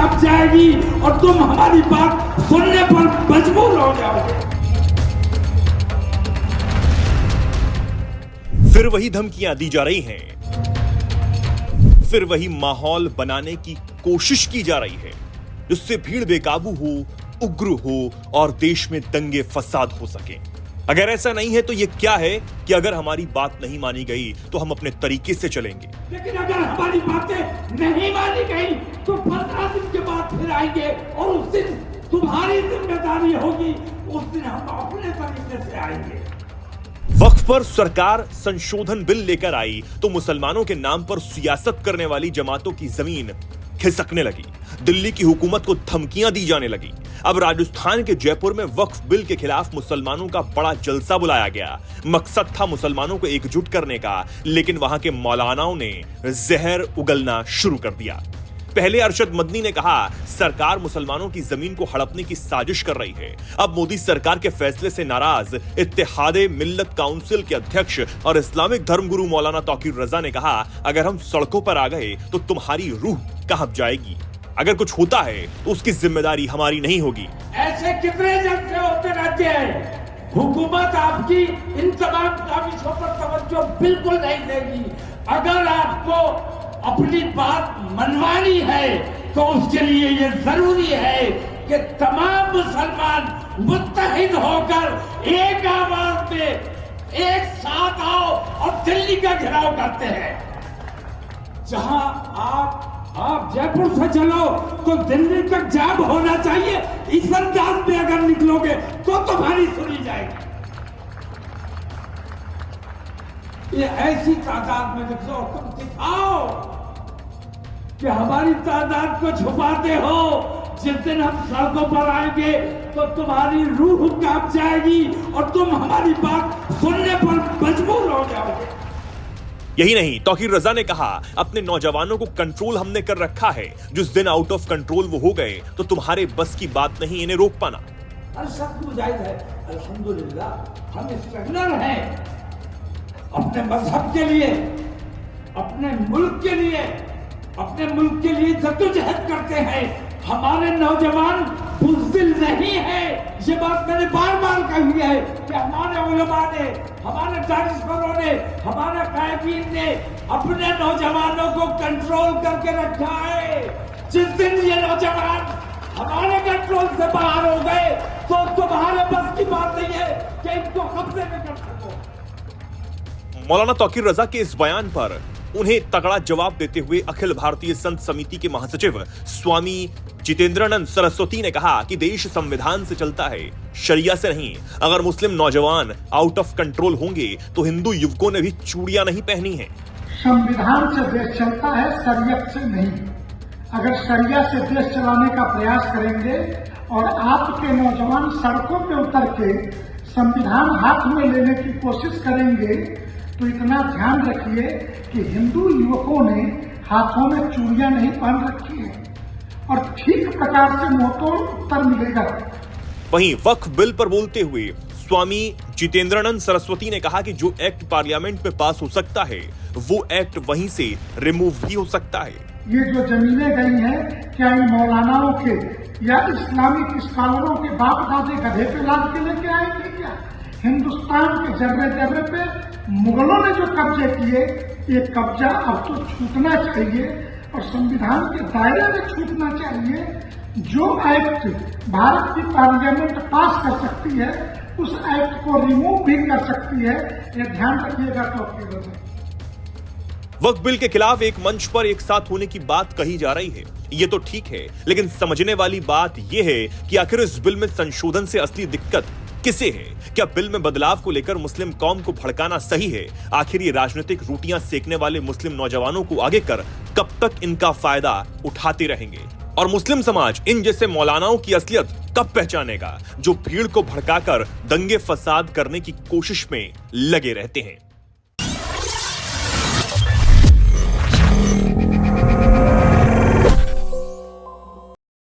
कांप जाएगी और तुम हमारी बात सुनने पर मजबूर हो जाओगे। फिर वही धमकियां दी जा रही हैं, फिर वही माहौल बनाने की कोशिश की जा रही है जिससे भीड़ बेकाबू हो, उग्र हो और देश में दंगे फसाद हो सके। अगर ऐसा नहीं है तो ये क्या है कि अगर हमारी बात नहीं मानी गई तो हम अपने तरीके से चलेंगे, लेकिन अगर हमारी बातें नहीं मानी गई तो 15 दिन के बाद फिर आएंगे और उस दिन तुम्हारी जिम्मेदारी होगी, उस दिन हम अपने तरीके से आएंगे। वक्फ पर सरकार संशोधन बिल लेकर आई तो मुसलमानों के नाम पर सियासत करने वाली जमातों की जमीन खिसकने लगी। दिल्ली की हुकूमत को धमकियां दी जाने लगी। अब राजस्थान के जयपुर में वक्फ बिल के खिलाफ मुसलमानों का बड़ा जलसा बुलाया गया। मकसद था मुसलमानों को एकजुट करने का, लेकिन वहां के मौलानाओं ने जहर उगलना शुरू कर दिया। पहले अरशद मदनी ने कहा सरकार मुसलमानों की जमीन को हड़पने की साजिश कर रही है। अब मोदी सरकार के फैसले से नाराज इत्तेहादे मिल्लत काउंसिल के अध्यक्ष और इस्लामिक धर्मगुरु मौलाना तौकीर रजा ने कहा अगर हम सड़कों पर आ गए तो तुम्हारी रूह कांप जाएगी। अगर कुछ होता है तो उसकी जिम्मेदारी हमारी नहीं होगी। ऐसे कितने जलसे होते रहते हैं, हुकूमत आपकी इन तमाम काविशों पर तवज्जो बिल्कुल नहीं देगी। अगर आपको अपनी बात मनवानी है तो उसके लिए ये जरूरी है कि तमाम मुसलमान मुत्तहिद होकर एक आवाज में एक साथ आओ और दिल्ली का घेराव करते हैं। जहां आप जयपुर से चलो तो दिल्ली तक जाम होना चाहिए। इस अंदाज में अगर निकलोगे तो तुम्हारी सुनी जाएगी। ये ऐसी तादाद में निकलो, तुम दिखाओ कि हमारी तादाद को छुपाते हो। जिस दिन हम सड़कों पर आएंगे तो तुम्हारी रूह कांप जाएगी और तुम हमारी बात सुनने पर मजबूर हो जाओगे। यही नहीं, तौकीर रजा ने कहा अपने नौजवानों को कंट्रोल हमने कर रखा है। जिस दिन आउट ऑफ कंट्रोल वो हो गए तो तुम्हारे बस की बात नहीं इन्हें रोक पाना। हर शख्स मुजाहिद है, अल्हम्दुलिल्लाह हम स्ट्रगलर हैं अपने मजहब के लिए, अपने मुल्क के लिए, अपने मुल्क के लिए जद्दोजहद करते हैं। हमारे नौजवान बुज़दिल नहीं है। ये बात मैंने बार बार कही है कि हमारे उलमा ने, हमारे दानिशवरों ने, हमारे कायदीन ने अपने नौजवानों को कंट्रोल करके रखा है। जिस दिन ये नौजवान हमारे कंट्रोल से बाहर हो गए तो तुम्हारे बस की बात नहीं है कि इनको कब्जे में कर सको। मौलाना तौकीर रजा के इस बयान पर उन्हें तगड़ा जवाब देते हुए अखिल भारतीय संत समिति के महासचिव स्वामी जितेंद्रानंद सरस्वती ने कहा कि देश संविधान से चलता है, शरिया से नहीं। अगर मुस्लिम नौजवान आउट ऑफ कंट्रोल होंगे तो हिंदू युवकों ने भी चूड़ियां नहीं पहनी हैं। संविधान से देश चलता है, शरीयत से नहीं। अगर शरिया से देश चलाने का प्रयास करेंगे और आपके नौजवान सड़कों पे उतर के संविधान हाथ में लेने की कोशिश करेंगे तो इतना ध्यान रखिए कि हिंदू युवकों ने हाथों में चूड़ियां नहीं पहन रखी है और ठीक प्रकार से मुंहतोड़ उत्तर मिलेगा। वहीं वक्फ बिल पर बोलते हुए स्वामी जितेंद्रानंद सरस्वती ने कहा कि जो एक्ट पार्लियामेंट में पास हो सकता है वो एक्ट वहीं से रिमूव भी हो सकता है। ये जो जमीनें गई हैं क्या इन मौलानाओं के या इस्लामिक स्कॉलरों के बाप दादे गधे पे लाद के लेके आएंगे क्या? हिंदुस्तान के जर्रे जर्रे पे मुगलों ने जो कब्जे किए, ये कब्जा अब तो छूटना चाहिए और संविधान के दायरे में छूटना चाहिए। जो एक्ट भारत की पार्लियामेंट पास कर सकती है उस एक्ट को रिमूव भी कर सकती है, ये ध्यान रखिएगा। तौकीर रजा वक्फ बिल के खिलाफ एक मंच पर एक साथ होने की बात कही जा रही है, ये तो ठीक है, लेकिन समझने वाली बात यह है कि आखिर इस बिल में संशोधन से असली दिक्कत किसे है? क्या बिल में बदलाव को लेकर मुस्लिम कौम को भड़काना सही है? आखिर ये राजनीतिक रोटियां सेकने वाले मुस्लिम नौजवानों को आगे कर कब तक इनका फायदा उठाते रहेंगे? और मुस्लिम समाज इन जैसे मौलानाओं की असलियत कब पहचानेगा जो भीड़ को भड़काकर दंगे फसाद करने की कोशिश में लगे रहते हैं?